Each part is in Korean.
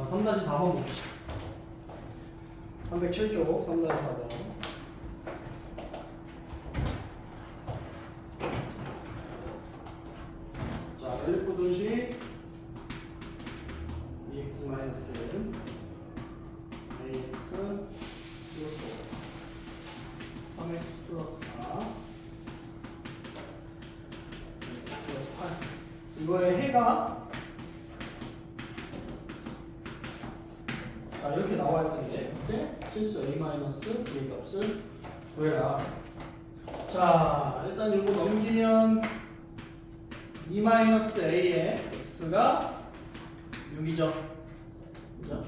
3-4번 봅시다. 307쪽 3-4번. 자, 연립부등식 EX-1 AX 플러스 3X 플러스 4 8. 이거의 해가 자, 이렇게 나와야 되는데 이때 실수 A-B의 값을 구해라. 자, 일단 이거 넘기면 E-A의 x가 6이죠. 그죠?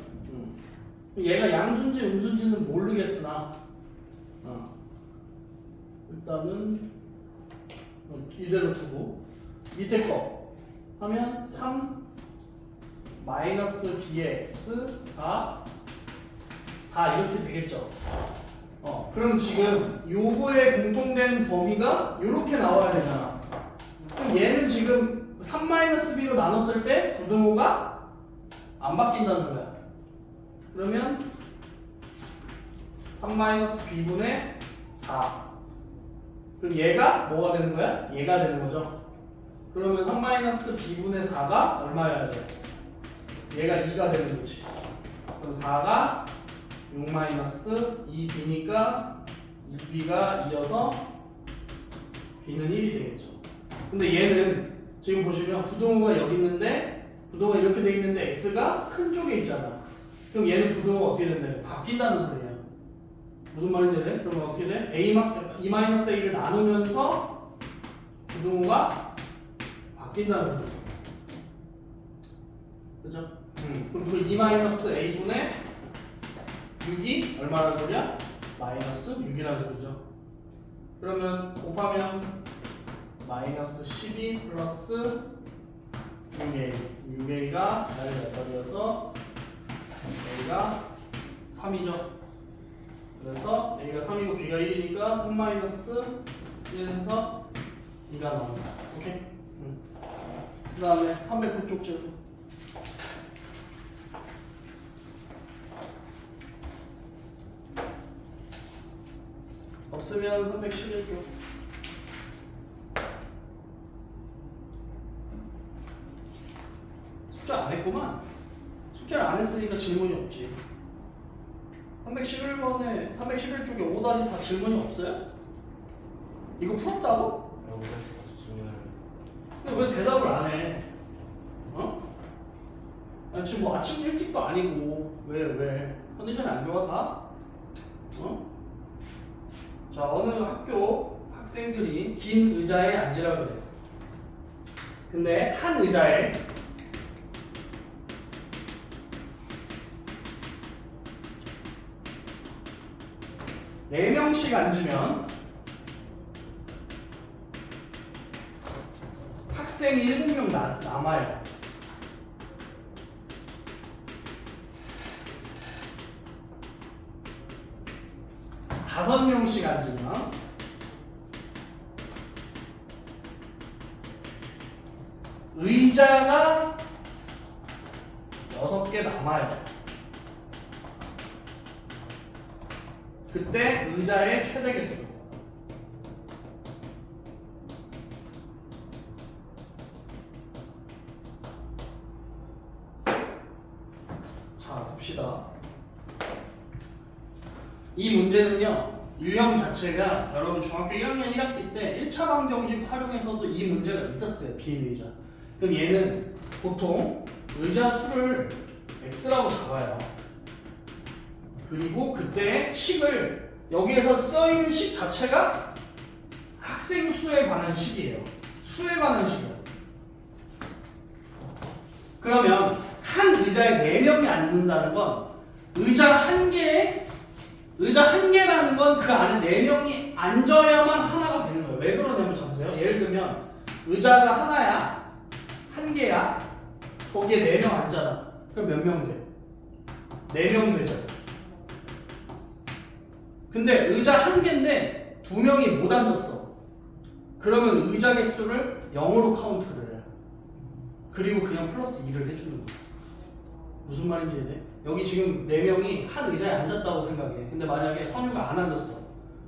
얘가 양수인지 음수인지는 모르겠으나 일단은 이대로 두고 밑에 거 하면 3 마이너스 b의 x가 4 이렇게 되겠죠. 그럼 지금 요거의 공통된 범위가 이렇게 나와야 되잖아. 그럼 얘는 지금 3-b로 나눴을 때 부등호가 안 바뀐다는 거야. 그러면 3-b분의 4. 그럼 얘가 뭐가 되는 거야? 얘가 되는 거죠. 그러면 3-b분의 4가 얼마여야 돼? 얘가 2가 되는 거지. 그럼 4가 6-2b니까 2b가 2여서 b는 1이 되겠죠. 근데 얘는 지금 보시면 부등호가 여기 있는데 부등호가 이렇게 돼 있는데 x가 큰 쪽에 있잖아. 그럼 얘는 부등호가 어떻게 된대? 바뀐다는 소리야. 무슨 말인지 돼? 그러면 어떻게 돼? E-A를 나누면서 부등호가 바뀐다는 소리죠. 그죠? 그럼 그 E-A분의 6이 얼마라는 소리야? 마이너스 6이라는 소리죠. 그러면 곱하면 마이너스 12 플러스 6a 6a가 8이어서 a가 3이죠. 그래서 a가 3이고 b가 1이니까 3 마이너스 1에서 2가 나옵니다. 오케이? 그 다음에 309쪽 줄 없으면 311쪽 숙제 안 했구만. 숙제를 안 했으니까 질문이 없지. 311번에 311쪽에 5-4 질문이 없어요? 이거 풀었다고? 네, 오래서 질문을 했어. 근데 왜 대답을 안 해? 아니, 지금 뭐 아침 일찍도 아니고 왜 컨디션이 안 좋아 다? 자, 어느 학교 학생들이 긴 의자에 앉으라 그래. 근데 한 의자에 네 명씩 앉으면 학생이 7명 남아요. 다섯 명씩 앉으면 의자가 6개 남아요. 그때 의자의 최대 개수. 자, 봅시다. 이 문제는요, 유형 자체가 여러분 중학교 1학년 1학기 때 1차 방정식 활용해서도 이 문제가 있었어요. 빈 의자. 그럼 얘는 보통 의자 수를 x라고 잡아요. 그리고 그때 식을 여기에서 써있는 식 자체가 학생 수에 관한 식이에요. 수에 관한 식이에요. 그러면 한 의자에 4명이 앉는다는 건 의자 한 개라는 건 그 안에 4명이 앉아야만 하나가 되는 거예요. 왜 그러냐면 잠보세요. 예를 들면 의자가 하나야, 한 개야. 거기에 4명 앉잖아. 그럼 몇 명 돼? 4명 되죠. 근데 의자 한 개인데 2명이 못 앉았어. 그러면 의자 개수를 0으로 카운트를 해요. 그리고 그냥 플러스 2를 해주는 거예요. 무슨 말인지 이해돼? 여기 지금 4명이 한 의자에 앉았다고 생각해. 근데 만약에 선유가 안 앉았어.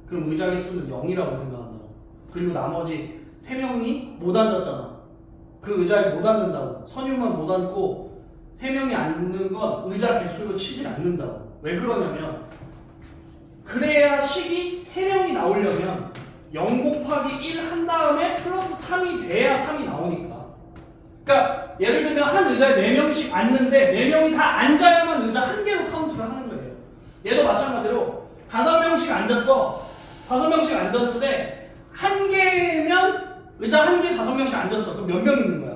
그럼 의자 개수는 0이라고 생각한다고. 그리고 나머지 3명이 못 앉았잖아. 그 의자에 못 앉는다고. 선유만 못 앉고 3명이 앉는 건 의자 개수로 치질 않는다고. 왜 그러냐면 그래야 식이 3명이 나오려면 0 곱하기 1 한 다음에 플러스 3이 돼야 3이 나오니까. 그러니까 예를 들면 한 의자에 4명씩 앉는데 4명이 다 앉아야만 의자 한 개로 카운트를 하는 거예요. 얘도 마찬가지로 5명씩 앉았어. 5명씩 앉았는데 한 개면 의자 한 개에 5명씩 앉았어. 그럼 몇 명 있는 거야?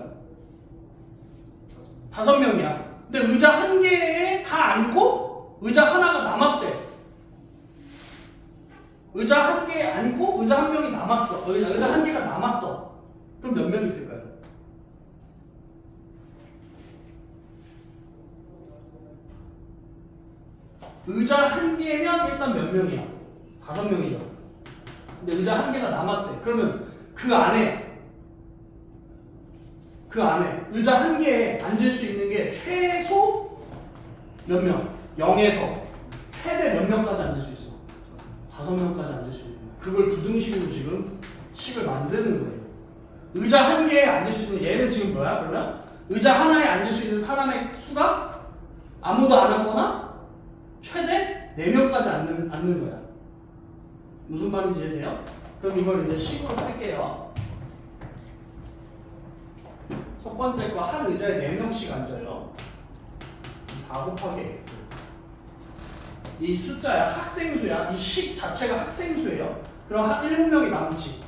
5명이야. 근데 의자 한 개에 다 앉고 의자 하나가 남았대. 의자 한 개에 앉고 의자 한 명이 남았어. 의자 한 개가 남았어. 그럼 몇 명 있을까요? 의자 한 개면 일단 몇 명이야? 5명이죠. 근데 의자 한 개가 남았대. 그러면 그 안에 의자 한 개에 앉을 수 있는 게 최소 몇 명? 0에서 최대 몇 명까지 앉을 수 있어? 5명까지 앉을 수 있는 거야. 그걸 부등식으로 지금 식을 만드는 거예요. 의자 한 개에 앉을 수 있는 얘는 지금 뭐야? 그러면 의자 하나에 앉을 수 있는 사람의 수가 아무도 안 앉거나 최대 4명까지 앉는 거야. 무슨 말인지 이해돼요? 그럼 이걸 이제 식으로 쓸게요. 첫 번째 거 한 의자에 4명씩 앉아요. 4 곱하기 x. 이 숫자야. 학생수야. 이 식 자체가 학생수예요. 그럼 7명이 남지.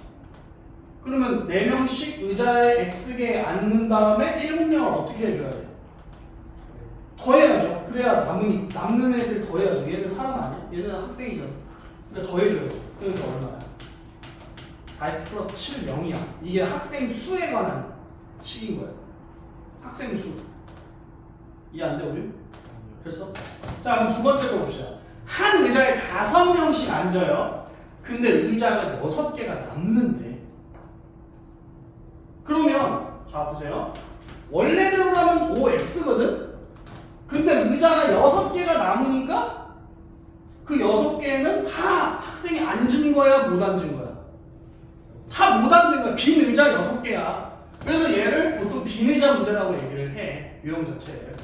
그러면 4명씩 의자에 x개에 앉는 다음에 7명을 어떻게 해줘야 돼? 더해야죠. 그래야 남는 애들 더해야죠. 얘는 사람 아니야? 얘는 학생이잖아. 그러니까 더해줘요. 그러니까 얼마야? 4x 플러스 7 0이야. 이게 학생 수에 관한 식인 거야. 학생 수. 이해 안 돼, 우리? 됐어? 자, 그럼 두 번째 거 봅시다. 한 의자에 5명씩 앉아요. 근데 의자가 6개가 남는데. 그러면 자 보세요. 원래대로라면 5x거든? 근데 의자가 6개가 남으니까 그 6개는 다 학생이 앉은 거야, 못 앉은 거야? 다 못 앉은 거야. 빈 의자 6개야. 그래서 얘를 보통 빈 의자 문제라고 얘기를 해. 유형 자체를.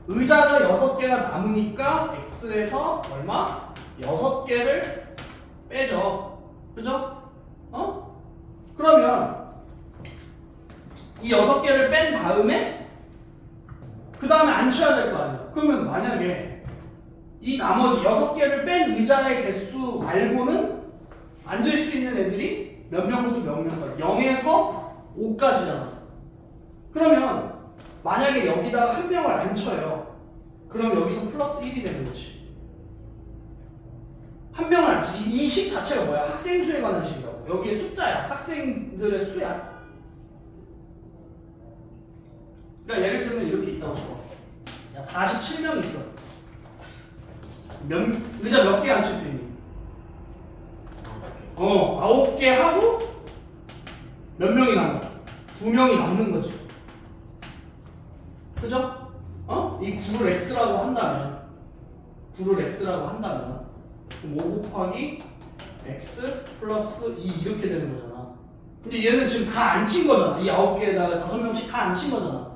의자가 6개가 남으니까 x에서 얼마? 6개를 빼죠. 그죠? 그러면 이 6개를 뺀 다음에 그 다음에 앉혀야 될 거 아니야. 그러면 만약에 이 나머지 6개를 뺀 의자의 개수 말고는 앉을 수 있는 애들이 몇 명부터 몇 명까지? 0에서 5까지잖아. 그러면 만약에 여기다가 한 명을 앉혀요. 그럼 여기서 플러스 1이 되는 거지. 한 명을 앉지. 이 식 자체가 뭐야? 학생 수에 관한 식이라고. 여기에 숫자야. 학생들의 수야. 그러니까 예를 들면 이렇게 있다고 쳐. 야, 47명 있어. 의자 몇 개 앉힐 수 있니? 9개 하고 몇 명이 남아? 2명이 남는 거지. 그죠? 이 9를 x라고 한다면 그럼 5 곱하기 x 플러스 2 이렇게 되는 거잖아. 근데 얘는 지금 다 앉힌 거잖아. 이 9개에다가 5명씩 다 앉힌 거잖아.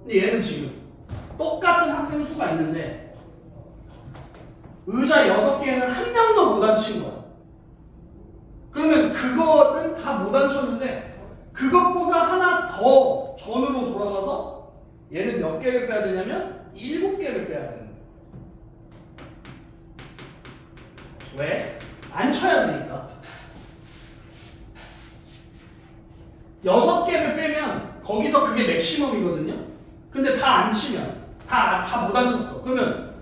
근데 얘는 지금 똑같은 학생 수가 있는데 의자 6개에는 한 명도 못 앉힌 거야. 그러면 그거는 다 못 앉혔는데 그것보다 하나 더 전으로 돌아가서 얘는 몇 개를 빼야 되냐면 7개를 빼야 되는 거야. 왜? 앉혀야 되니까. 6개를 빼면 거기서 그게 맥시멈이거든요. 근데 다 앉히면 다 못 앉혔어. 그러면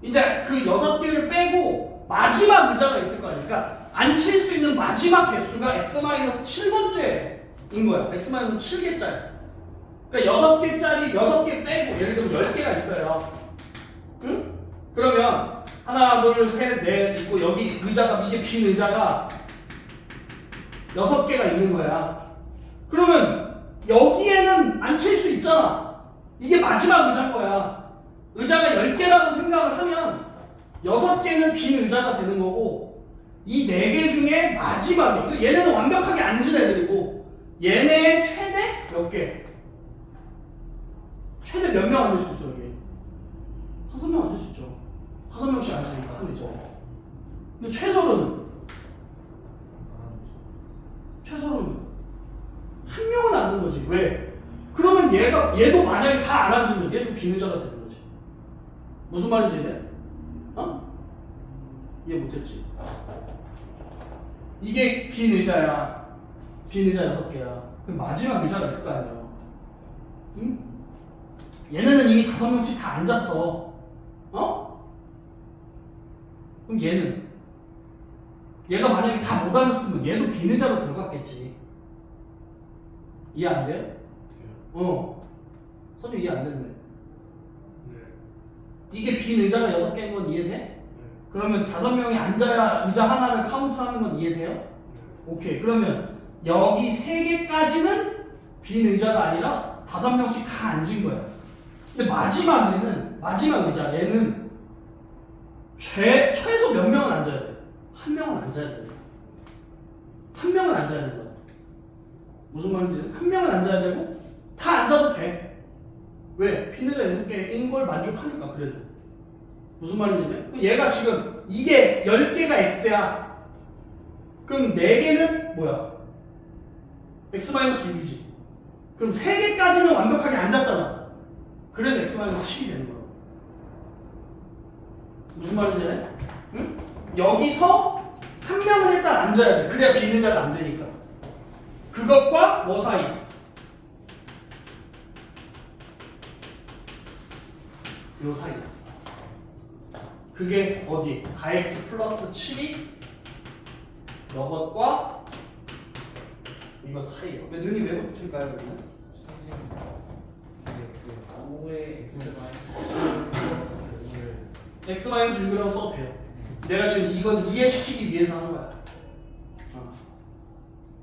이제 그 6개를 빼고 마지막 의자가 있을 거 아니야. 그러니까 앉힐 수 있는 마지막 개수가 x-7번째인 거야. x-7개짜리. 그러니까 6개짜리 6개 빼고 예를 들면 10개가 있어요. 응? 그러면 하나, 둘, 셋, 넷 있고 여기 의자가 이게 빈 의자가 6개가 있는 거야. 그러면 여기에는 앉힐 수 있잖아. 이게 마지막 의자인 거야. 의자가 10개라고 생각을 하면 6개는 빈 의자가 되는 거고 이 4개 중에 마지막에 얘네는 완벽하게 앉은 애들이고 얘네의 최대 몇 개? 최대 몇 명 앉을 수 있어 여기? 5명 앉을 수 있죠. 5명씩 앉으니까 한 의자. 근데 최소로는 한 명은 앉는 거지. 왜? 그러면 얘도 만약에 다 안 앉으면 얘도 빈 의자가 되는 거지. 무슨 말인지 이해? 어? 이해 못했지? 이게 빈 의자야. 빈 의자 6개야. 그럼 마지막 의자가 있을 거 아니야. 응? 얘네는 이미 5명씩 다 앉았어. 어? 그럼 얘가 만약에 다 못 앉았으면 얘도 빈 의자로 들어갔겠지. 이해 안 돼요? 선유 이해 안 됐네. 이게 빈 의자가 6개인 건 이해돼? 그러면 5명이 앉아야 의자 하나를 카운트하는 건 이해돼요? 오케이. 그러면 여기 3개까지는 빈 의자가 아니라 5명씩 다 앉은 거야. 근데 마지막 의자 얘는 최소 몇 명은 앉아야 돼? 1명은 앉아야 돼. 1명은 앉아야 된다. 무슨 말인지 1명은 앉아야 되고 다 앉아도 돼. 왜? 빈 의자 6개인 걸 만족하니까. 그래도 무슨 말인지 얘가 지금 이게 10개가 x야. 그럼 4개는 뭐야? x-6이지. 그럼 3개까지는 완벽하게 앉았잖아. 그래서 x-10이 되는 거야. 무슨 말인지 알? 응? 여기서 1명은 일단 앉아야 돼. 그래야 빈 의자가 안 되니까. 그것과 뭐 사이? 요 사이. 그게 어디? 4x 플러스 7이 이것과 이거 사이요. 왜 눈이 왜 붙을까요, 그러면? 선생님 근데 5의 x-6이라고 써도 돼요. 내가 지금 이건 이해시키기 위해서 하는 거야.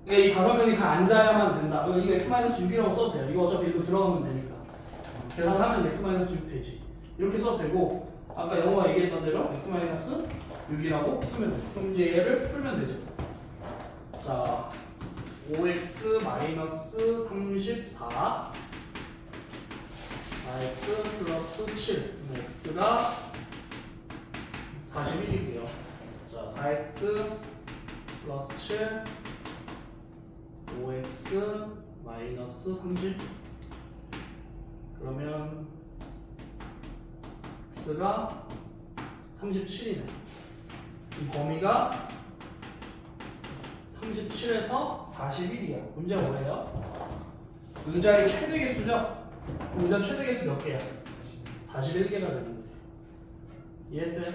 이 5명이 다 앉아야만 된다. 이거 x-6이라고 써도 돼요. 이거 어차피 이거 들어가면 되니까. 계산하면 x-6 되지. 이렇게 써도 되고 아까 영어가 얘기했던 대로 x-6이라고 쓰면 돼. 그럼 이제 얘를 풀면 되죠. 자, 5x 34 4x 플러스 7 x가 41이고요. 자, 4x 플러스 7 5x 마이너스 30 그러면 x가 37이네. 이 범위가 37에서 41이야. 문제가 뭐예요? 의자의 최대 개수죠? 의자 최대 개수 몇 개야? 41개가 되는 거예요. 이해했어요?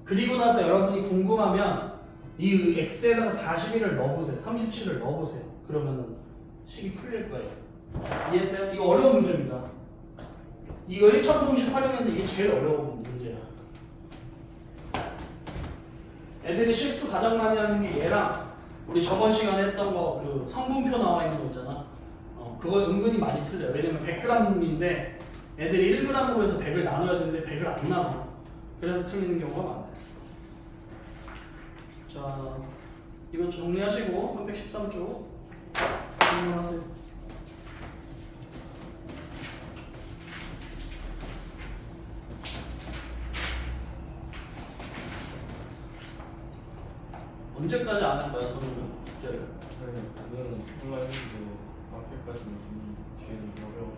그리고 나서 여러분이 궁금하면 이 x에다가 41을 넣어보세요. 37을 넣어보세요. 그러면은 식이 풀릴 거예요. 이해했어요? 이거 어려운 문제입니다. 이거 1차 부동식 활용해서 이게 제일 어려운 문제야. 애들이 실수 가장 많이 하는 게 얘랑 우리 저번 시간에 했던 거 그 성분표 나와 있는 거 있잖아. 그거 은근히 많이 틀려요. 왜냐면 100g인데 애들이 1g으로 해서 100을 나눠야 되는데 100을 안 나눠. 그래서 틀리는 경우가 많아요. 자, 이번 주 정리하시고 313쪽 질문하세요. 언제까지 안 할 거야, 선생님? 숙제를? 오늘은 온라인도 앞에까지는 듣는데 뒤에는 어려워.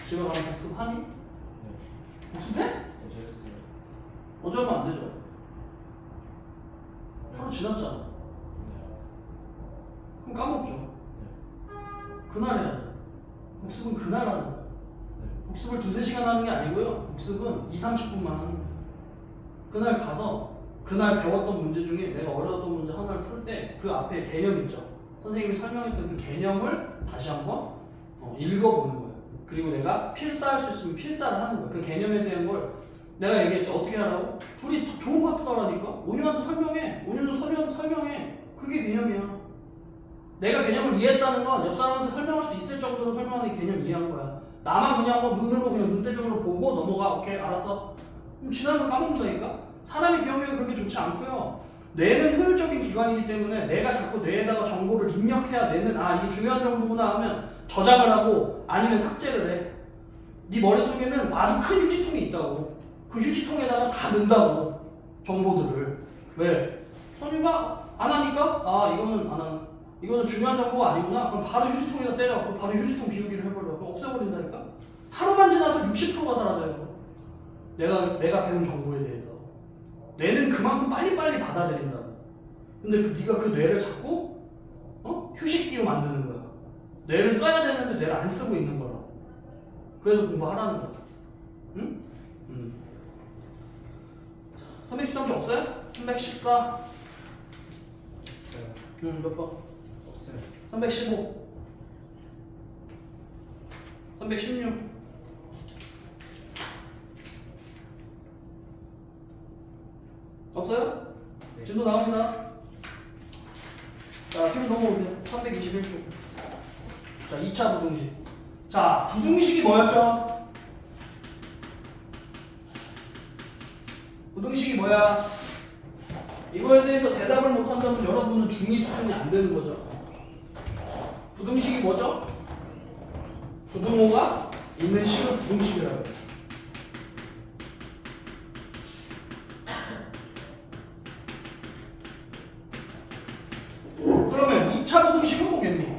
집에 가면 복습하니? 네. 복습해? 어제 했어요. 어제 하면 안 되죠? 하루 지났잖아. 네. 그럼 까먹죠. 그날 해야죠. 복습은 그날 하는 거야. 네. 복습을 2-3시간 하는 게 아니고요. 복습은 20-30분만 하는 거야. 그날 가서 그날 배웠던 문제 중에 내가 어려웠던 문제 하나를 풀 때 그 앞에 개념 있죠. 선생님이 설명했던 그 개념을 다시 한번 읽어보는 거예요. 그리고 내가 필사할 수 있으면 필사를 하는 거예요. 그 개념에 대한 걸 내가 얘기했죠. 어떻게 하라고? 둘이 좋은 파트너라니까? 온유한테 설명해. 온유도 설명해. 그게 개념이야. 내가 개념을 이해했다는 건 옆 사람한테 설명할 수 있을 정도로 설명하는 게 개념 이해한 거야. 나만 그냥 눈으로 그냥 눈대중으로 보고 오케이 알았어. 그럼 지나면 까먹는다니까? 사람의 기억력이 그렇게 좋지 않고요. 뇌는 효율적인 기관이기 때문에 내가 자꾸 뇌에다가 정보를 입력해야 뇌는 이게 중요한 정보구나 하면 저장을 하고 아니면 삭제를 해. 네 머릿속에는 아주 큰 휴지통이 있다고. 그 휴지통에다가 다 넣는다고 정보들을. 왜? 선유가 안 하니까 이거는 안 하는. 이거는 중요한 정보가 아니구나. 그럼 바로 휴지통에다 때려. 그럼 바로 휴지통 비우기를 해버려. 그럼 없애버린다니까. 하루만 지나도 60%가 사라져요. 내가 배운 정보에 대해서. 뇌는 그만큼 빨리빨리 받아들인다고. 근데 네가 그 뇌를 자꾸 휴식기로 만드는 거야. 뇌를 써야 되는데 뇌를 안 쓰고 있는 거라고. 그래서 공부하라는 거야. 응? 313점 없어요? 314. 몇 번? 없어요. 315. 316. 없어요? 네. 진도 나옵니다. 자, 팀 넘어오세요. 321쪽. 자, 2차 부등식. 자, 부등식이 뭐였죠? 부등식이 뭐야? 이거에 대해서 대답을 못한다면 여러분은 중2 수준이 안 되는 거죠. 부등식이 뭐죠? 부등호가 있는 식을 부등식이라고 해요. 그러면 2차 부등식은 뭐겠니?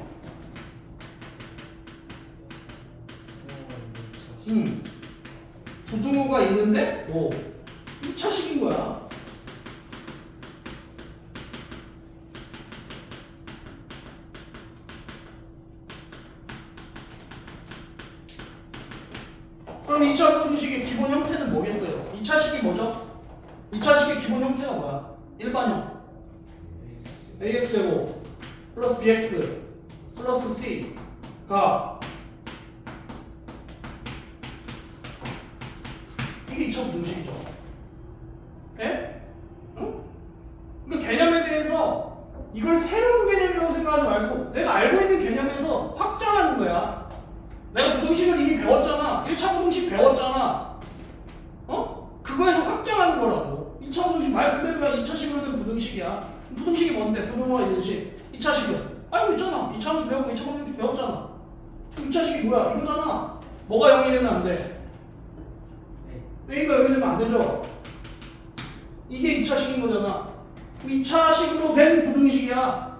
부등호가 있는데 2차식인 거야. 그럼 2차 부등식의 기본 형태는 뭐겠어요? 2차식이 뭐죠? 2차식의 기본 형태가 뭐야? 일반형 AX제곱 플러스 BX 플러스 C가 이게 2차 부등식이죠. 예? 응? 그러니까 개념에 대해서 이걸 새로운 개념이라고 생각하지 말고 내가 알고 있는 개념에서 확장하는 거야. 내가 부등식을 이미 배웠잖아. 1차 부등식 배웠잖아. 그거에서 확장하는 거라고. 2차 부등식 말 그대로야. 2차식으로 된 부등식이야. 부등식이 뭔데? 부등호가 있는 식. 2차식은 알고 있잖아. 2차 함수 배웠고 2차 부등식 배웠잖아. 2차식이 뭐야? 이거잖아. 뭐가 0이 되면 안 돼? A가 0이 되면 안 되죠? 이게 2차식인 거잖아. 2차식으로 된 부등식이야.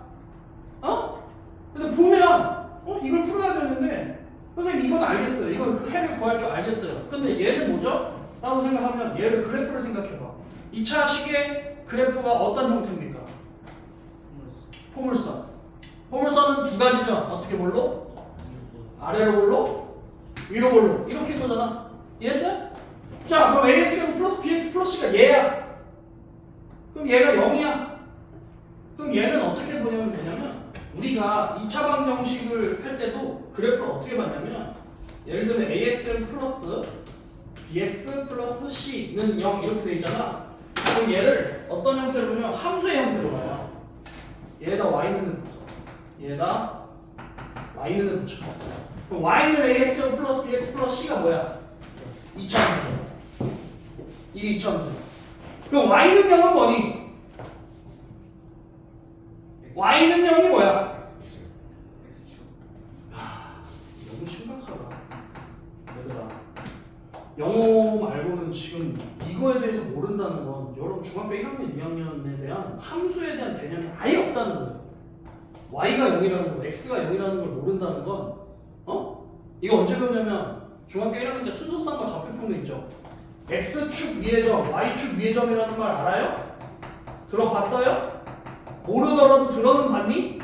근데 보면 이걸 풀어야 되는데 선생님 이건 알겠어요. 이건 그 해를 구할 줄 알겠어요. 근데 얘는 뭐죠? 라고 생각하면 얘를 그래프를 생각해봐. 2차식의 그래프가 어떤 형태입니까? 포물선. 포물선은 두 가지죠. 어떻게 볼로? 아래로 볼로? 위로 볼로. 이렇게 거잖아. 이해했어요? 자, 그럼 AX 플러스 BX 플러스 C가 얘야. 그럼 얘가 0이야. 그럼 얘는 어떻게 보냐면 되냐면 우리가 2차 방정식을 할 때도 그래프를 어떻게 봤냐면 예를 들면 AX 플러스 BX 플러스 C는 0 이렇게 돼 있잖아. 그럼 얘를 어떤 형태로 보면 함수의 형태로 봐요. 얘에다 Y는 붙여. 얘에다 Y는 붙여. 그럼 Y는 AX 플러스 BX 플러스 C가 뭐야? 2차 함수. 이게 2차 함수. 그럼 Y는 0은 뭐니? Y는 0이 뭐야? 너무 심각하다. 얘들아, 영어 말고는 지금 이거에 대해서 모른다는 건 여러분 중학교 1학년, 2학년에 대한 함수에 대한 개념이 아예 없다는 거예요. Y가 0이라는 거, X가 0이라는 걸 모른다는 건 이거 언제 배우냐면 중학교 1학년 때 순서쌍과 좌표평면 있죠? X축 위의 점, Y축 위의 점이라는 말 알아요? 들어봤어요? 모르더라도 들어는 봤니?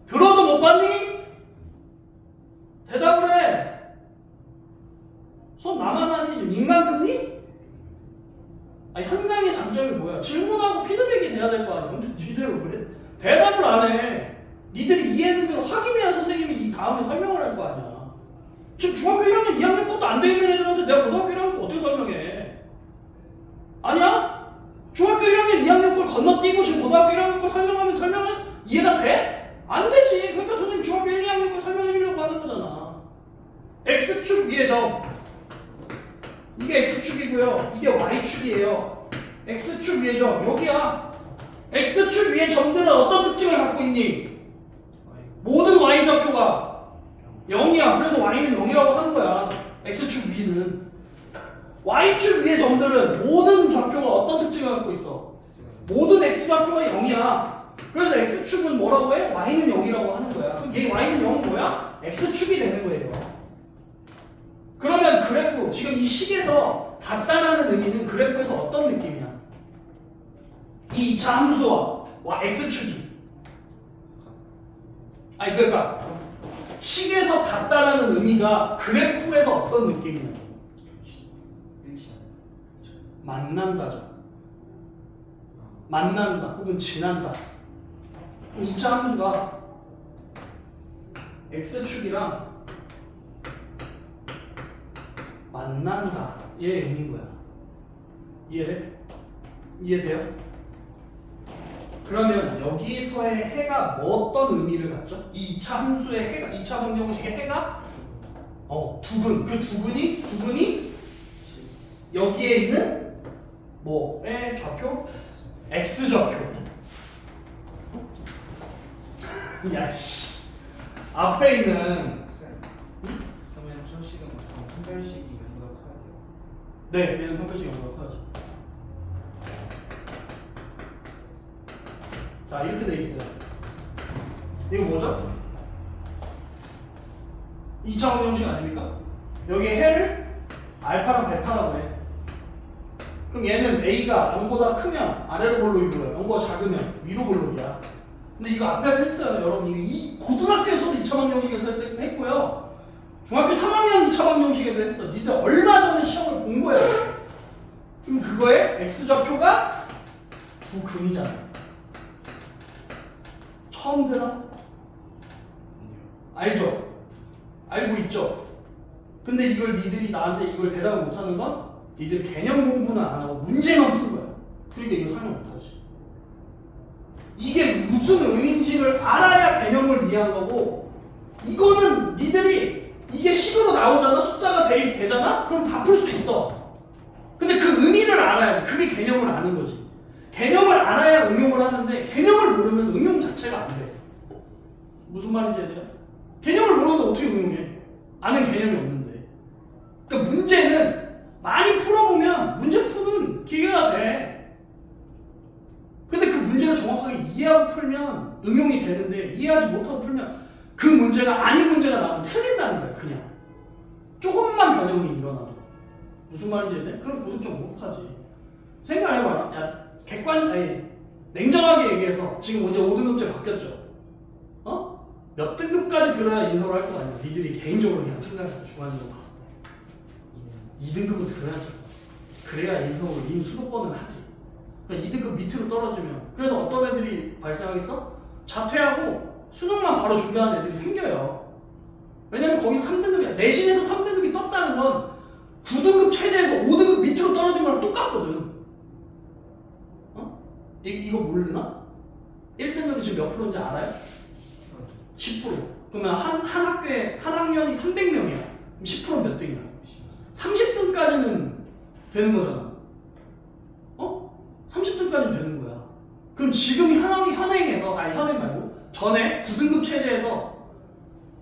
들어도 못 봤니? 대답을 해. 수업 나만 하니 인간 듣니? 아니 한강의 장점이 뭐야? 질문하고 피드백이 돼야 될 거 아니야. 근데 니들 왜 대답을 안 해? 니들이 이해했는지를 확인해야 선생님이 이 다음에 설명을 할 거 아니야. 지금 중학교 1학년, 2학년 것도 안 돼 있는 애들한테 내가 고등학교 1학년 거 어떻게 설명해? 아니야? 중학교 1학년, 2학년 걸 건너뛰고 지금 고등학교 1학년 걸 설명은 이해가 돼? 안 되지. 그러니까 선생님 중학교 1, 2학년 걸 설명해 주려고 하는 거잖아. X축 위의 점. 이게 이게 x축이고요. 이게 y축이에요. x축 위의 점 여기야. x축 위의 점들은 어떤 특징을 갖고 있니? 모든 y좌표가 0이야. 그래서 y는 0이라고 하는 거야. x축 위는. y축 위의 점들은 모든 좌표가 어떤 특징을 갖고 있어? 모든 x좌표가 0이야. 그래서 x축은 뭐라고 해? y는 0이라고 하는 거야. 그럼 얘 y는 0은 뭐야? x축이 되는 거예요. 그러면 그래프, 지금 이 식에서 같다라는 의미는 그래프에서 어떤 느낌이야? 이 2차 함수와 x축이. 아니 그러니까 식에서 같다라는 의미가 그래프에서 어떤 느낌이야? 만난다죠. 만난다 혹은 지난다. 그럼 2차 함수가 x축이랑 만난다 얘의 의미인 거야. 이해돼? 이해돼요? 그러면 여기서의 해가 뭐 어떤 의미를 갖죠? 이 2차 함수의 해가 2차 방정식의 해가 두근. 그 두근이 여기에 있는 뭐의 좌표? x좌표. 야씨. 앞에 있는 그러면 저 식은 판별식이 연구가 커야 돼요. 네, 얘는 평가식 연구가 커야죠. 자, 이렇게 돼 있어요. 이거 뭐죠? 2차 방정식 아닙니까? 여기에 해를 알파랑 베타라고 해. 그럼 얘는 a가 0보다 크면 아래로 볼록이고요. 0보다 작으면 위로 볼록이야. 근데 이거 앞에서 했어요. 여러분 이거 이 고등학교에서도 2차 방정식에서 했고요. 중학교 3학년 2차 방정식에도 했어. 니들 얼마 전에 시험을 본 거예요. 그럼 그거의 x좌표가 두근이잖아. 처음 들어? 알죠? 알고 있죠? 근데 이걸 니들이 나한테 이걸 대답을 못하는 건 니들 개념 공부는 안 하고 문제만 푼 거야. 그러니까 이거 설명 못하지. 이게 무슨 의미인지를 알아야 개념을 이해한 거고, 이거는 니들이 이게 식으로 나오잖아. 숫자가 대입되잖아. 그럼 다 풀 수 있어. 근데 그 의미를 알아야지. 그게 개념을 아는 거지. 개념을 알아야 응용을 하는데 개념을 모르면 응용 자체가 안 돼. 무슨 말인지 알아요? 개념을 모르는데 어떻게 응용해? 아는 개념이 없는데. 그러니까 문제는 많이 풀어보면 문제 푸는 기계가 돼. 근데 그 문제를 정확하게 이해하고 풀면 응용이 되는데, 이해하지 못하고 풀면 그 문제가 아닌 문제가 나오면 틀린다는 거야. 그냥 조금만 변형이 일어나도. 무슨 말인지 알아요? 그럼 고등 좀 못하지. 생각해봐라. 야, 냉정하게 얘기해서 지금 이제 5등급제 바뀌었죠. 몇 등급까지 들어야 인서울 할 거 아니야. 니들이 개인적으로 그냥 생각해서 중간적으로 봤을 때 2등급은 들어야지. 그래야 인서울 수도권은 하지. 그러니까 2등급 밑으로 떨어지면, 그래서 어떤 애들이 발생하겠어? 자퇴하고 수능만 바로 준비하는 애들이 생겨요. 왜냐면 거기서 3등급이야. 내신에서 3등급이 떴다는 건 9등급 최저에서 5등급 밑으로 떨어진 거랑 똑같거든. 이거 모르나? 1등급이 지금 몇 프로인지 알아요? 10%. 그러면 한 학교에 한 학년이 300명이야. 그럼 10%는 몇 등이야? 30등까지는 되는 거잖아. 30등까지는 되는 거야. 그럼 지금 현행 말고 전에 9등급 체제에서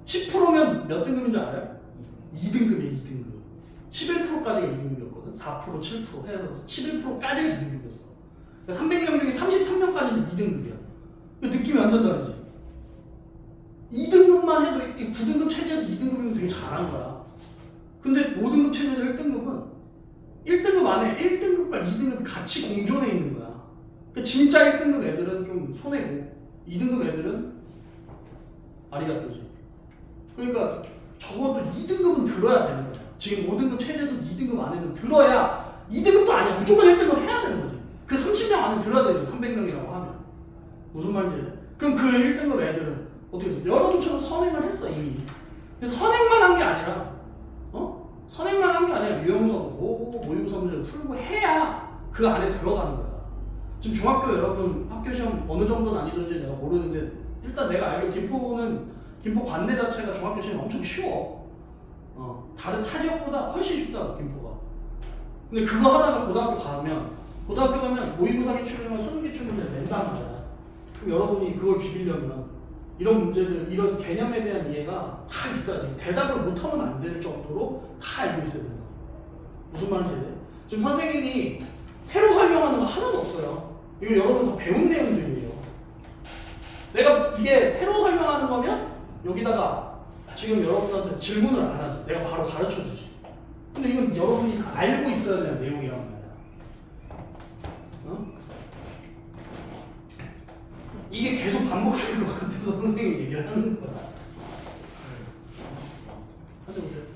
10%면 몇 등급인 줄 알아요? 2등급이에요. 2등급. 11%까지가 2등급이었거든. 4%, 7% 해서 11%까지가 2등급이었어. 300명 중에 33명까지는 2등급이야. 느낌이 완전 다르지. 2등급만 해도 9등급 체제에서 2등급이면 되게 잘한 거야. 근데 5등급 체제에서 1등급은 1등급 안에 1등급과 2등급이 같이 공존해 있는 거야. 그러니까 진짜 1등급 애들은 좀 손해고 2등급 애들은 아리가또지. 그러니까 적어도 2등급은 들어야 되는 거야. 지금 5등급 체제에서 2등급 안에는 들어야 2등급도 아니야. 무조건 1등급 해야 되는 거지. 그 30명 안에 들어야 되죠. 300명이라고 하면. 무슨 말인지 알아요? 그럼 그 1등급 애들은 어떻게 했어? 여러분처럼 선행을 했어 이미. 선행만 한 게 아니라 선행만 한 게 아니라 유형선 보고 모의고사 문제를 풀고 해야 그 안에 들어가는 거야. 지금 중학교 여러분 학교 시험 어느 정도 난이도인지 내가 모르는데, 일단 내가 알기로 김포 관내 자체가 중학교 시험이 엄청 쉬워. 다른 타 지역보다 훨씬 쉽다고 김포가. 근데 그거 하다가 고등학교 가면 모의고사 기출이나 수능 기출문제를 낸단 말이야. 그럼 여러분이 그걸 비비려면 이런 문제들, 이런 개념에 대한 이해가 다 있어야 돼. 대답을 못하면 안 될 정도로 다 알고 있어야 된다. 무슨 말인지 알아요? 지금 선생님이 새로 설명하는 거 하나도 없어요. 이거 여러분 다 배운 내용들이에요. 내가 이게 새로 설명하는 거면 여기다가 지금 여러분한테 질문을 안 하지. 내가 바로 가르쳐 주지. 근데 이건 여러분이 알고 있어야 되는 내용이란 말이야. 어? 이게 계속 반복될 것 같아서 선생님이 얘기를 하는 거야. 하셔보세요.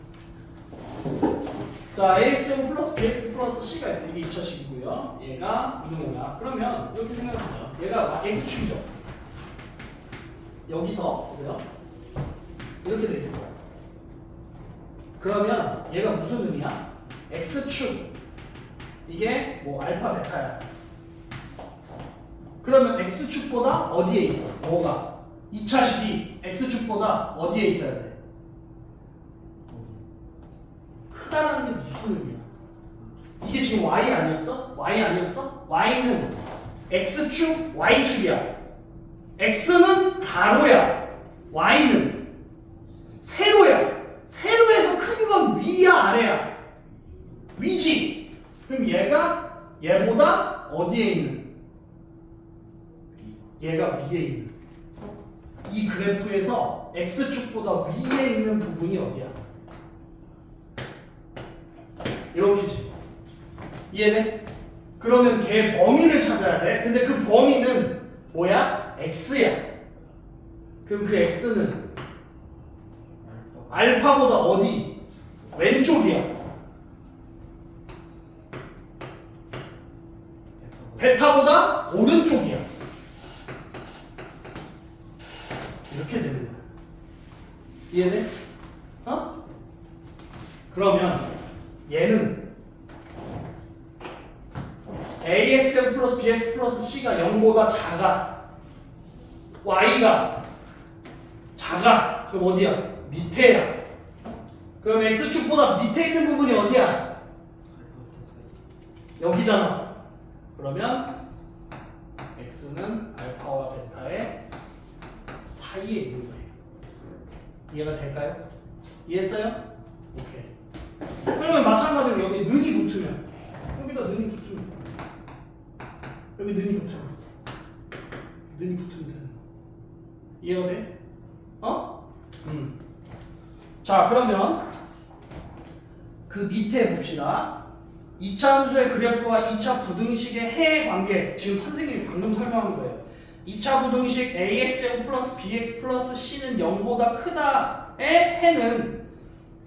자, AX제곱 플러스 BX 플러스 C가 있어. 이게 2차식이고요. 얘가 이놈이야. 그러면 이렇게 생각해보세요. 얘가 X축이죠. 여기서 보세요. 이렇게 돼 있어. 그러면 얘가 무슨 의미야? X축. 이게 뭐 알파 베타야. 그러면 X축보다 어디에 있어? 뭐가? 2차식이 X축보다 어디에 있어야 돼? 크다라는 게 무슨 의미야? 이게 지금 Y 아니었어? Y 아니었어? Y는 X축, Y축이야. X는 가로야. Y는 세로야. 세로에서 큰 건 위야, 아래야? 위지. 그럼 얘가 얘보다 어디에 있는? 얘가 위에 있는. 이 그래프에서 X축보다 위에 있는 부분이 어디야? 이렇게지. 이해돼? 그러면 걔 범위를 찾아야 돼. 근데 그 범위는 뭐야? X야. 그럼 그 X는 알파보다 어디? 왼쪽이야. 베타보다 오른쪽이야. 이렇게 되는 거야. 이해돼? 어? 그러면 얘는 AX 플러스 BX 플러스 C가 0보다 작아. Y가 작아. 그럼 어디야? 밑에야. 그럼 X축보다 밑에 있는 부분이 어디야? 여기잖아. 그러면 X는 알파와 베타의 사이에 있는 거예요. 이해가 될까요? 이해했어요? 오케이. 그러면 마찬가지로 여기 는이 붙으면 여기다 는이 붙으면 여기 는이 붙으면 되는 거. 이해가 돼? 어? 자, 그러면 그 밑에 봅시다. 2차 함수의 그래프와 2차 부등식의 해의 관계. 지금 선생님이 방금 설명한 거예요. 2차 부등식 AX제곱 플러스 BX 플러스 C는 0보다 크다의 해는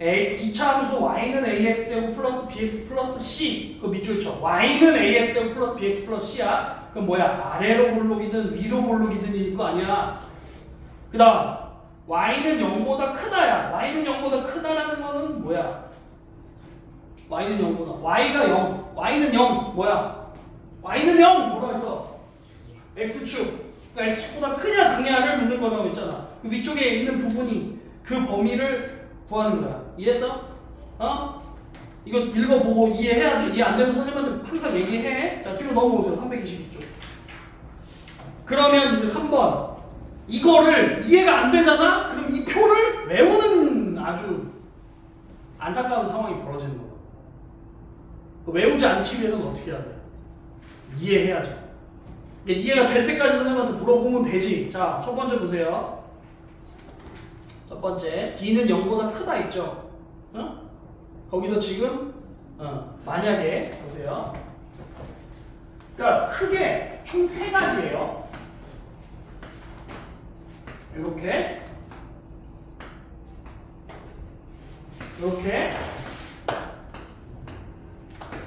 2차 함수 Y는 AX제곱 플러스 BX 플러스 C. 그 밑줄 쳐. Y는 AX제곱 플러스 BX 플러스 C야. 그럼 뭐야? 아래로 볼록이든 위로 볼록이든 일 거 아니야. 그 다음 Y는 0보다 크다야. Y는 0보다 크다라는 거는 뭐야? Y는 0보다. Y가 0. Y는 0. 뭐야? Y는 0. 뭐라고 했어? X축. 그러니까 X축보다 크냐 작냐를 묻는 거라고 했잖아. 그 위쪽에 있는 부분이 그 범위를 구하는 거야. 이해했어? 어? 이거 읽어보고 이해해야 돼. 이해 안 되면 선생님한테 항상 얘기해. 자, 뒤로 넘어오세요. 322쪽. 그러면 이제 3번. 이거를 이해가 안 되잖아? 그럼 이 표를 외우는 아주 안타까운 상황이 벌어지는 거야. 외우지 않기 위해서는 어떻게 해야 돼? 이해해야죠. 이해가 될 때까지 선생님한테 물어보면 되지. 자, 첫 번째 보세요. 첫 번째, D는 0보다 크다 있죠? 어? 거기서 지금 만약에 보세요. 그러니까 크게 총 3가지예요. 이렇게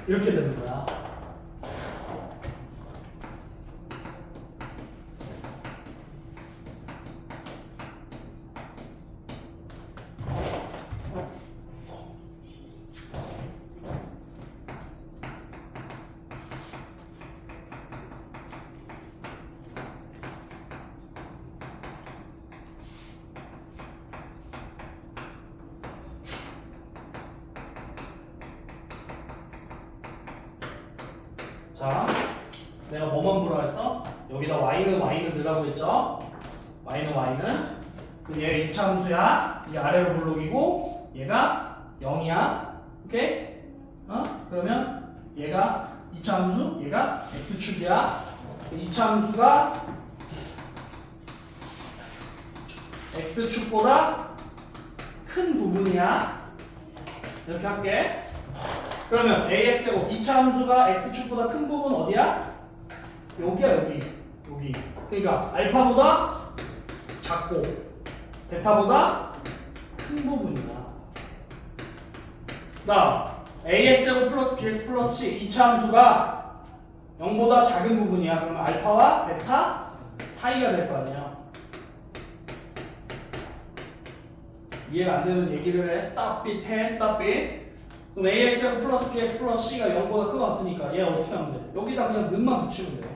이렇게 되는 거야. 자, 내가 뭐만 보라 했어? 여기다 y는 넣으라고 했죠? y는. 그럼 얘가 2차 함수야. 이게 아래로 볼록이고 얘가 0이야. 오케이? 그러면 얘가 2차 함수, 얘가 x축이야. 2차 함수가 x축보다 큰 부분이야. 이렇게 할게. 그러면 ax제곱 2차 함수가 x축보다 큰 부분 어디야? 여기야, 여기. 그러니까 알파보다 작고 베타보다 큰 부분이야. 나 ax제곱 플러스 bx 플러스 c 2차 함수가 0보다 작은 부분이야. 그러면 알파와 베타 사이가 될 거 아니야. 이해가 안 되는 얘기를 해. stop it. 그럼 ax제곱 플러스 bx 플러스 c가 0보다 크고 같으니까 얘 어떻게 하면 돼? 여기다 그냥 는만 붙이면 돼.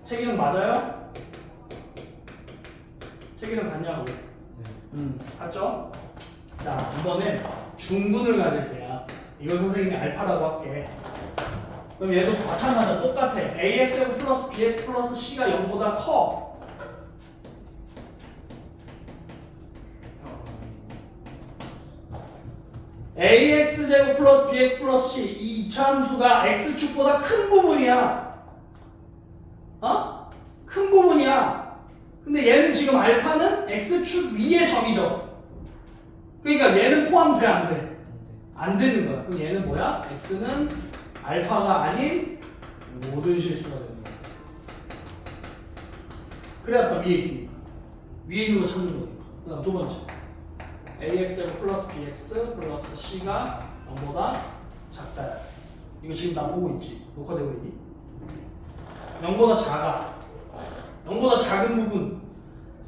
책 이름 맞아요? 책 이름 같냐고? 맞죠? 자, 이번엔 중분을 가질 때야. 이거 선생님이 알파라고 할게. 그럼 얘도 마찬가지야. 똑같아. ax제곱 플러스 bx 플러스 c가 0보다 커. ax제곱 플러스 bx 플러스 c 이 2차 함수가 x축보다 큰 부분이야. 큰 부분이야. 근데 얘는 지금 알파는 x축 위의 점이죠. 그러니까 얘는 포함돼 안 돼? 안 되는 거야. 그럼 얘는 뭐야? x는 알파가 아닌 모든 실수가 되는 거야. 그래야 더 위에 있으니까. 위에 있는 거 찾는 거니까. 그 다음 두 번째. ax제곱 플러스 bx 플러스 c가 0보다 작다. 이거 지금 나 보고 있지? 녹화되고 있니? 0보다 작아. 0보다 작은 부분.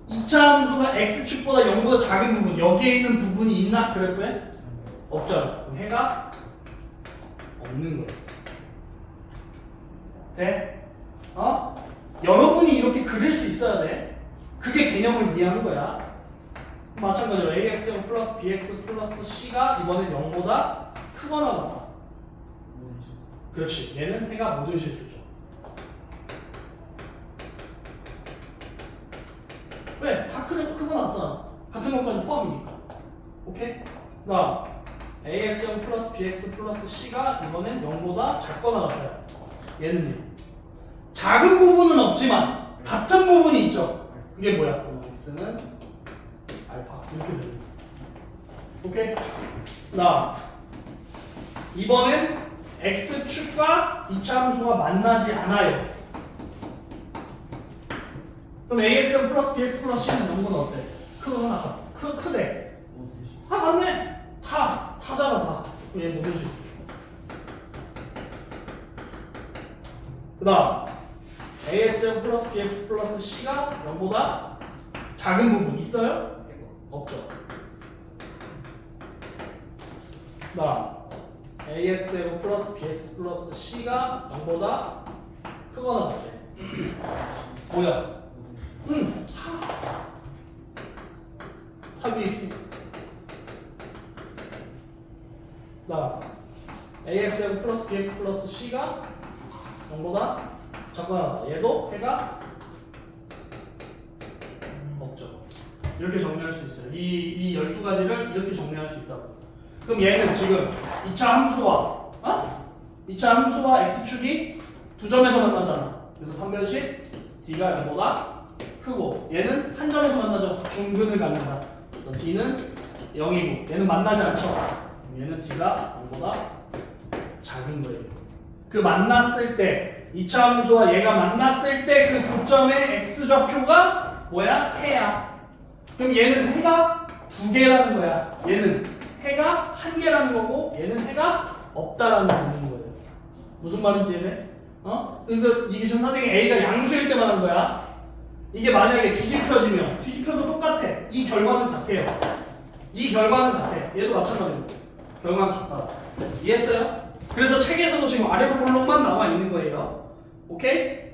2차 함수가 x축보다 0보다 작은 부분. 여기에 있는 부분이 있나? 그래프에? 없잖아. 그럼 해가 없는 거야. 돼? 여러분이 이렇게 그릴 수 있어야 돼. 그게 개념을 이해하는 거야. 마찬가지로 ax제곱 플러스 bx 플러스 c가 이번엔 0보다 크거나 같다. 그렇지. 얘는 해가 모든 실수죠. 왜? 다 크거나 같잖아. 같은 것까지 포함이니까. 오케이? 나 ax제곱 플러스 bx 플러스 c가 이번엔 0보다 작거나 같아요. 얘는요. 작은 부분은 없지만 같은 부분이 있죠. 그게 뭐야? x는 알파 이렇게 됩니다. 오케이? 나 이번엔 x축과 2차 함수가 만나지 않아요. 그럼 ax제곱 플러스 bx 플러스 c는 0보다 어때? 크거나 크대. 맞네. 타잖아 다. 얘 모든 실수. 그 다음 ax제곱 플러스 bx 플러스 c가 0보다 작은 부분 있어요? 없죠. 그 다음 ax제곱 플러스 bx 플러스 c가 0보다 크거나 같아. 뭐야? 합이 있습니다. 나 ax제곱 플러스 bx 플러스 c가 0보다 작거나 같다. 얘도 해가 없죠. 이렇게 정리할 수 있어요. 이 12가지를 이렇게 정리할 수 있다고. 그럼 얘는 지금 2차 함수와 2차 함수와 x축이 두 점에서 만나잖아. 그래서 판별식 d가 0보다 크고 얘는 한 점에서 만나죠. 중근을 갖는다. d는 0이고 얘는 만나지 않죠. 얘는 d가 0보다 작은 거예요. 그 만났을 때 2차 함수와 얘가 만났을 때 그 고점의 x좌표가 뭐야? 해야. 그럼 얘는 해가 두 개라는 거야. 얘는 해가 한 개라는 거고 얘는 해가 없다라는 거예요. 무슨 말인지 이해돼? 그러니까 이게 지금 선생님이 A가 양수일 때만 한 거야. 이게 만약에 뒤집혀지면 뒤집혀도 똑같아. 이 결과는 같아요. 이 결과는 같아. 얘도 마찬가지로 결과는 같다. 이해했어요? 그래서 책에서도 지금 아래로 볼록만 나와 있는 거예요. 오케이?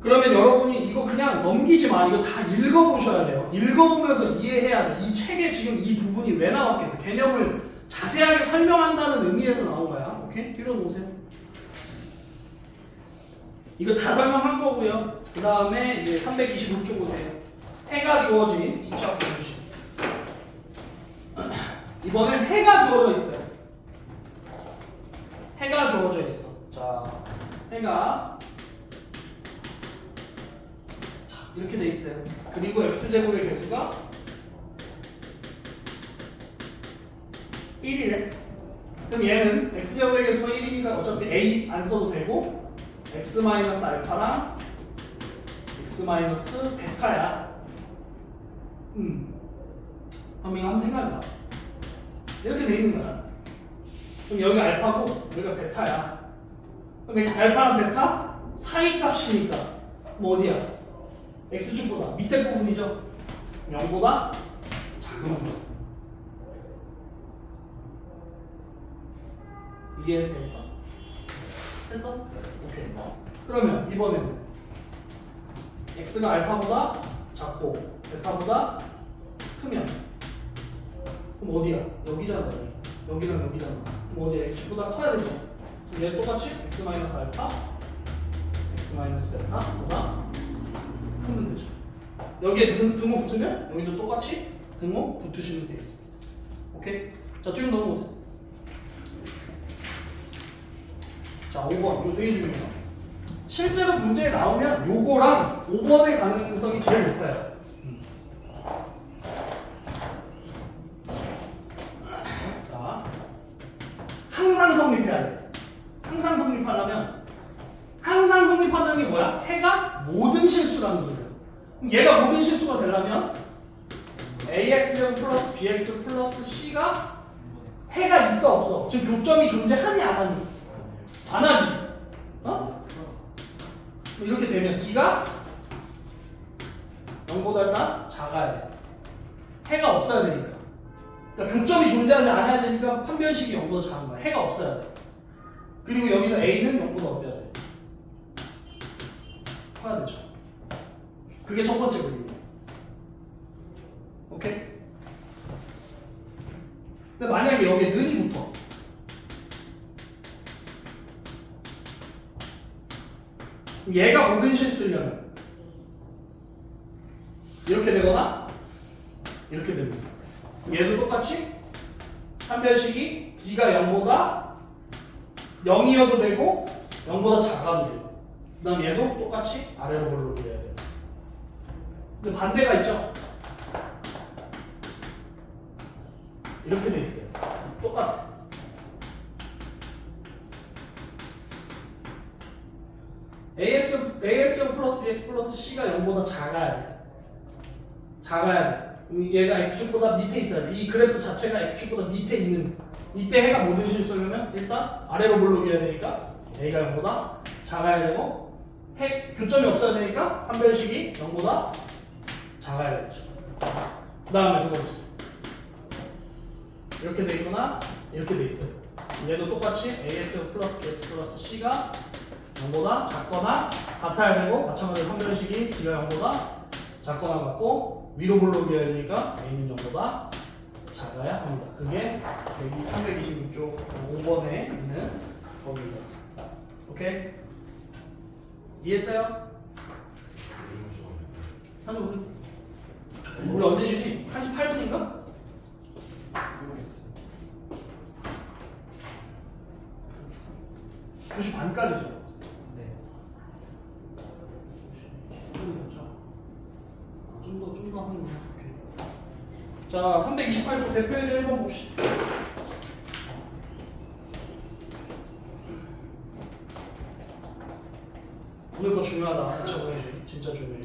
그러면 여러분이 이거 그냥 넘기지 마. 이거 다 읽어보셔야 돼요. 읽어보면서 이해해야 돼. 이 책에 지금 이 부분이 왜 나왔겠어? 개념을 자세하게 설명한다는 의미에서 나온 거야. 오케이? 뒤로 놓으세요. 이거 다 설명한 거고요. 그 다음에 이제 325쪽 보세요. 해가 주어진 2차 공식. 이번엔 해가 주어져 있어요. 해가 주어져 있어. 자, 해가 이렇게 돼 있어요. 그리고 x제곱의 개수가 1이래. 그럼 얘는 x제곱의 개수가 1이니까 어차피 a 안 써도 되고 x-알파랑 x-베타야. 그럼 이거 한번 생각해봐. 이렇게 돼 있는 거야. 그럼 여기 알파고 여기가 베타야. 그럼 여기 알파랑 베타 사이 값이니까 뭐 어디야? x축보다 밑에 부분이죠. 0보다 작은 부분. 이해됐어? 됐어? 오케이. 그러면 이번에는 x가 알파보다 작고 베타보다 크면 그럼 어디야? 여기잖아. 여기랑 여기잖아. 그럼 어디야? x축보다 커야 되지. 그럼 얘 똑같이 x-알파 x-베타보다 크면 되죠. 여기에 등호 붙으면 여기도 똑같이 등호 붙으시면 되겠습니다. 오케이? 자, 뒤로 넘어오세요. 자, 5번. 이거 되게 중요해요. 실제로 문제에 나오면 요거랑 5번의 가능성이 제일 높아요. 자, 항상 성립해야 돼. 항상 성립하려면 항상 성립하는 게 뭐야? 해가 모든 실수라는 소리야. 그럼 얘가 모든 실수가 되려면 ax 플러스 bx 플러스 c가 해가 있어 없어? 지금 교점이 존재하니 안 하니? 안 하지. 어? 이렇게 되면 d가 0보다 일단 작아야 돼. 해가 없어야 되니까. 그러니까 교점이 존재하지 않아야 되니까 판별식이 0보다 작은 거야. 해가 없어야 돼. 그리고 여기서 a는 0보다 어때야 돼? 커야 되죠. 그게 첫 번째 그림이에요. 오케이? 근데 만약에 여기에 는이 붙어. 얘가 모든 실수려면 이렇게 되거나 이렇게 됩니다. 얘도 똑같이 판별식이 d가 0보다 0이어도 되고 0보다 작아도 되고 그 다음 얘도 똑같이 아래로 올라오게 해야 돼요. 근데 반대가 있죠? 이렇게 돼 있어요. 똑같아. ax 플러스 bx 플러스 c가 0보다 작아야 돼. 작아야 돼. 얘가 x축보다 밑에 있어야 돼. 이 그래프 자체가 x축보다 밑에 있는 이때 해가 모든 실수려면 일단 아래로 볼록이 해야 되니까 a가 0보다 작아야 되고 해 교점이 없어야 되니까 판별식이 0보다 작아야 되죠. 그 다음에 두 번째 이렇게 돼 있거나 이렇게 돼 있어요. 얘도 똑같이 ax 플러스 bx 플러스 c가 0보다 작거나 같아야 되고 마찬가지로 판별식이 d가 0보다 작거나 같고 위로 볼록이어야 되니까 a는 0보다 작아야 합니다. 그게 여기 326쪽 5번에 있는 범위입니다. 오케이? 이해했어요? 한번 우리 언제 쉬니? 88분인가? 2시 반까지죠. 네. 좀 더 하는 거. 오케이. 자, 328쪽 대표예제 1번 봅시다. 오늘 거 중요하다. 2차 분식 진짜 중요해.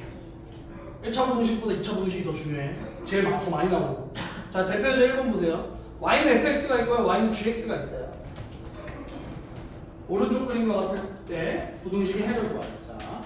1차 분식보다 2차 분식이 더 중요해. 제일 더 많이 나오고. 자, 대표예제 1번 보세요. y는 fx가 있고요. y는 gx가 있어요. 오른쪽 그림과 같을 때 부등식의 해를 구하자. 자.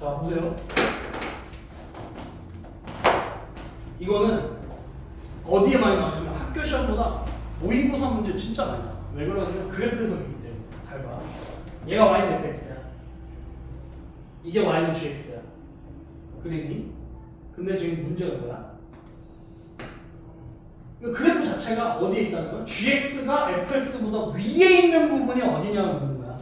자 보세요. 이거는 어디에 많이 나오냐면 학교 시험보다 모의고사 문제 진짜 많이 나와. 왜 그러냐면 그래프 해석이기 때문에. 잘 봐. 얘가 y는 fx야. 이게 y는 gx야. 그리니? 근데 지금 문제가 뭐야? 이 그래프 자체가 어디에 있다는 거야? gx가 fx보다 위에 있는 부분이 어디냐고 묻는 거야.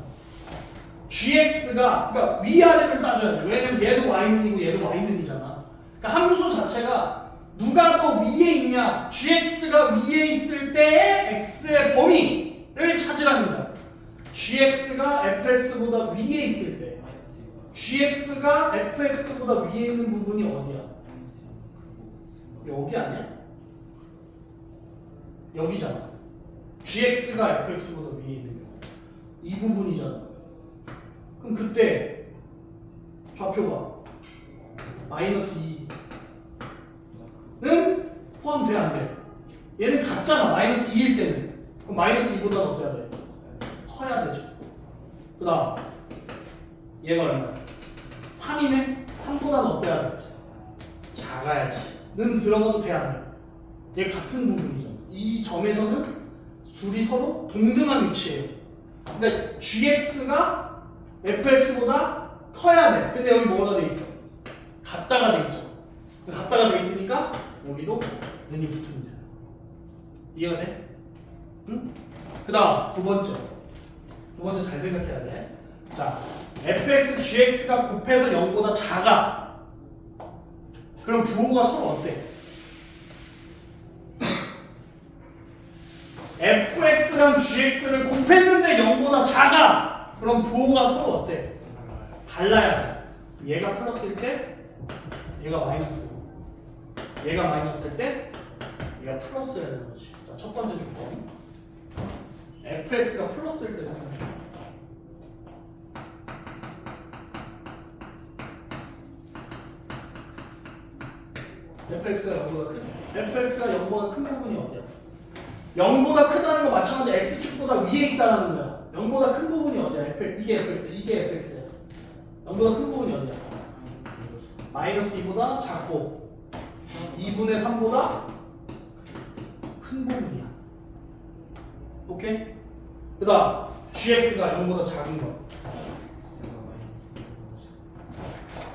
gx가 그러니까 위아래를 따져야지. 왜냐면 얘도 y는이고 얘도 y는이잖아. 그러니까 함수 자체가 누가 더 위에 있냐? gx가 위에 있을 때의 x의 범위를 찾으라는 거야. gx가 fx보다 위에 있을 때 마이너스 2보다 gx가 fx보다 위에 있는 부분이 어디야? 여기 아니야? 여기잖아. gx가 fx보다 위에 있는 경우 이 부분이잖아. 그럼 그때 좌표가 마이너스 2는 포함돼 안 돼? 얘는 같잖아. 마이너스 2일 때는. 그럼 마이너스 2보다 어때야 돼? 커야 되죠. 그 다음 얘가 얼마야? 3이네? 3보다는 어때야 돼? 작아야지. 는 들어가도 돼 안 돼? 얘 같은 부분이잖아. 이 점에서는 둘이 서로 동등한 위치예요. 그러니까 gx가 fx보다 커야 돼. 근데 여기 뭐가 돼 있어? 같다가 돼 있죠. 같다가 돼 있으니까 여기도 는이 붙으면 돼요. 이해가 돼? 응? 그 다음 두 번째 잘 생각해야 돼. 자, fx, gx가 곱해서 0보다 작아. 그럼 부호가 서로 어때? fx랑 gx를 곱했는데 0보다 작아. 그럼 부호가 서로 어때? 달라야 돼. 얘가 플러스일 때 얘가 마이너스고, 얘가 마이너스일 때 얘가 플러스여야 되는 거지. 자, 첫 번째 조건. fx가 플러스일 때 생각해. fx가 0보다 큰, fx가 0보다 큰 부분이 어디야? 0보다 크다는 거 마찬가지 x축보다 위에 있다는 거야. 0보다 큰 부분이 어디야? 이게 fx, 이게 fx야. 0보다 큰 부분이 어디야? 마이너스 2보다 작고 2분의 3보다 큰 부분이야. 오케이? 그 다음 gx가 0보다 작은 거.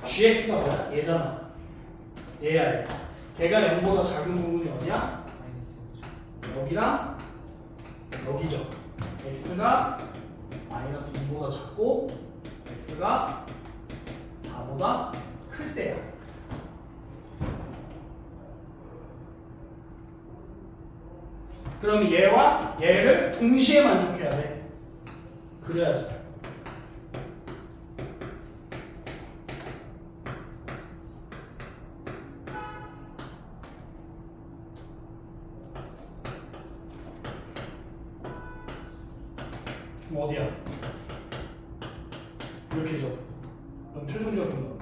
gx가 뭐야? 얘잖아. 얘야 얘. 걔가 0보다 작은 부분이 어디야? 여기랑 여기죠. x가 마이너스 2보다 작고 x가 4보다 클 때야. 그럼 얘와 얘를 동시에 만족해야 돼. 그래야지. 그럼 어디야? 이렇게죠. 그럼 최종적인 거.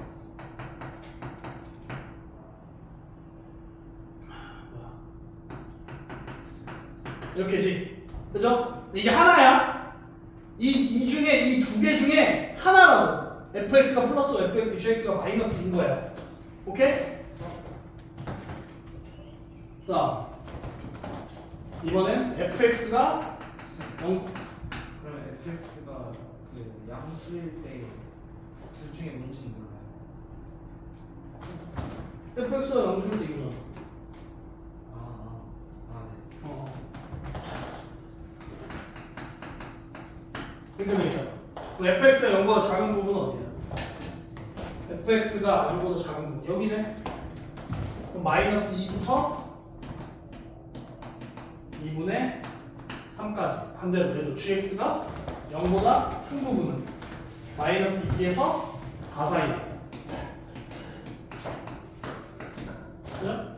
이렇게지. 그죠? 이게 하나야. 이 중에 이 두 개 중에 하나라고. fx가 플러스 gx가 마이너스인 거야. 오케이? 자, 이번엔 fx가 0. 그럼 fx가 그 양수일 때 둘 중에 뭔지 몰라요. fx가 0줄 때 이거잖아. 네. 이렇게 되잖아. fx가 0보다 작은 부분은 어디야? fx가 0보다 작은 부분 여기네. 그럼 마이너스 2부터 2분의 3까지. 반대로 얘도 gx가 0보다 큰 부분은 마이너스 2에서 4 사이. 그죠?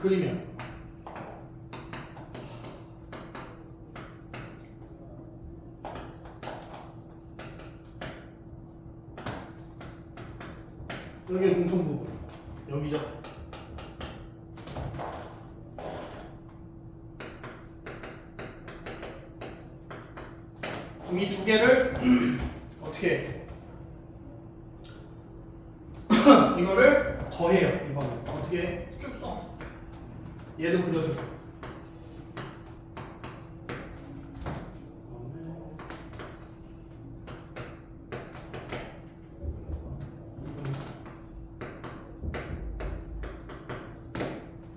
그리면 여기 공통 부분 여기죠. 그럼 이 두 개를 어떻게 해? 이거를 더해요. 이번에 어떻게 쭉 써. 얘도 그려주고.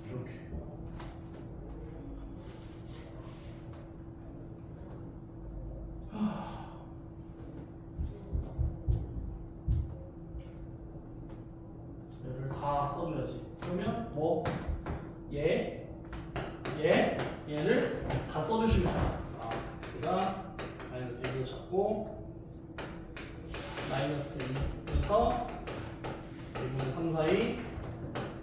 이렇게. 얘를 다 써줘야지. 그러면 뭐 얘를 다 써주시면 돼요. x가 마이너스 1로 잡고 마이너스 2에서 1분의 3 사이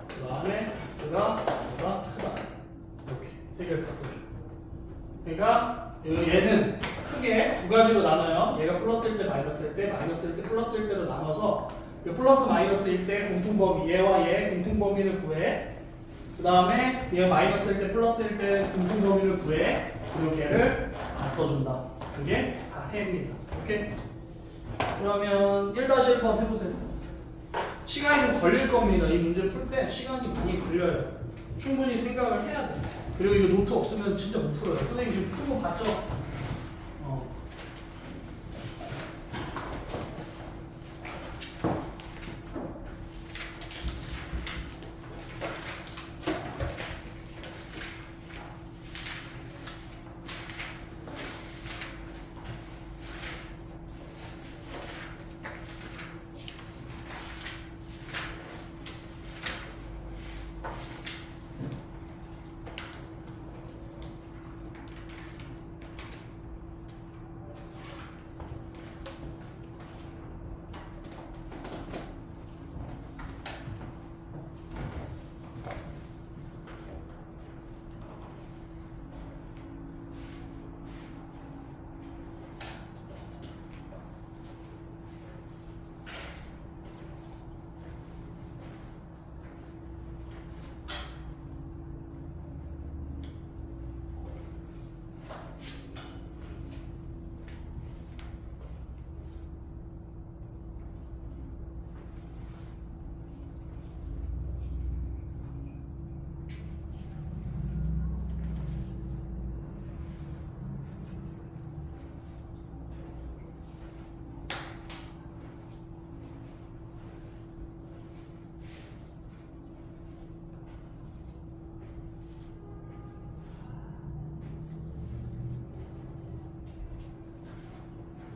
그 다음에 x가 4보다 크다. 이렇게 세 개를 다 써줘. 그러니까 얘는 크게 두 가지로 나눠요. 얘가 플러스일 때 마이너스일 때 마이너스일 때 플러스일 때로 나눠서 플러스 마이너스일 때 공통범위 얘와 얘 공통범위를 구해. 그 다음에 얘가 마이너스일 때 플러스일 때 공통범위를 구해. 그리고 얘를 다 써준다. 그게 다 해입니다. 오케이? 그러면 1-1번 해보세요. 시간이 좀 걸릴 겁니다. 이 문제 풀 때 시간이 많이 걸려요. 충분히 생각을 해야 돼. 그리고 이거 노트 없으면 진짜 못 풀어요. 선생님 지금 푼 거 봤죠?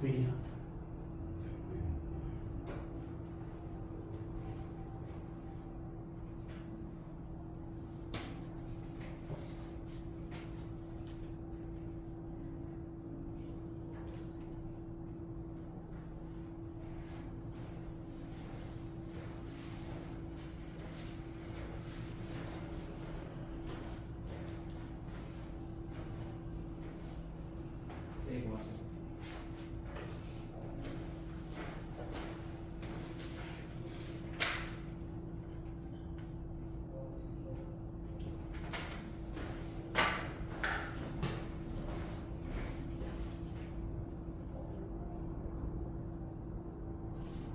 왜냐? 세이브 하세요.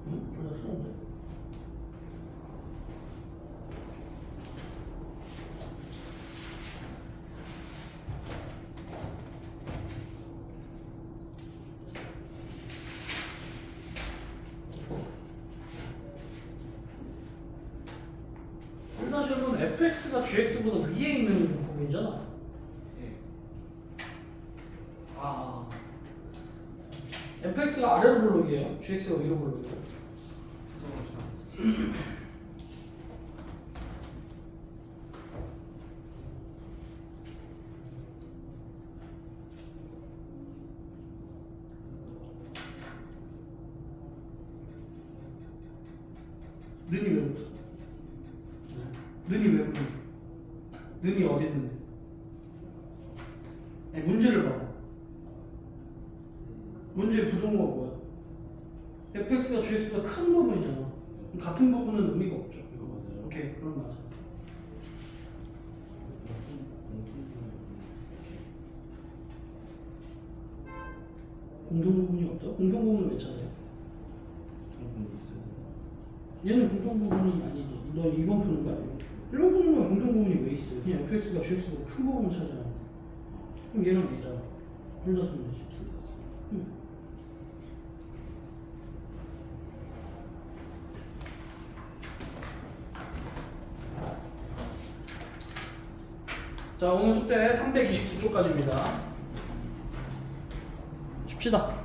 응? 그래 쓰는데. 일단식은 fx가 gx보다 위에 있는 부분이잖아. 네. 아, fx가 아래로 볼록이에요. gx가 위로 볼록이에요. 부동을 잘했어. 는이 왜 붙어? 는이 왜 붙어? 는이 어디 있는데? 아니, 문제를 봐봐. 문제의 부동호가 뭐야? fx가 gx보다 큰 부분이잖아. 그럼 같은 부분은 의미가 없죠. 이거 맞아요? 오케이, 그럼 맞아. 공동 부분이 없다? 공동 부분은 왜 찾아요? 공통 있어요. 얘는 공통 부분이 아니지. 너 2번 푸는 거 아니야? 1번 푸는 거야. 공통 부분이 왜 있어요? 그냥 fx가 gx보다 큰 부분 찾아야 돼. 그럼 얘랑 얘잖아. 둘 다 쓰면 되지. 둘 다 써. 자, 오늘 숙제 329쪽까지입니다. 쉽시다.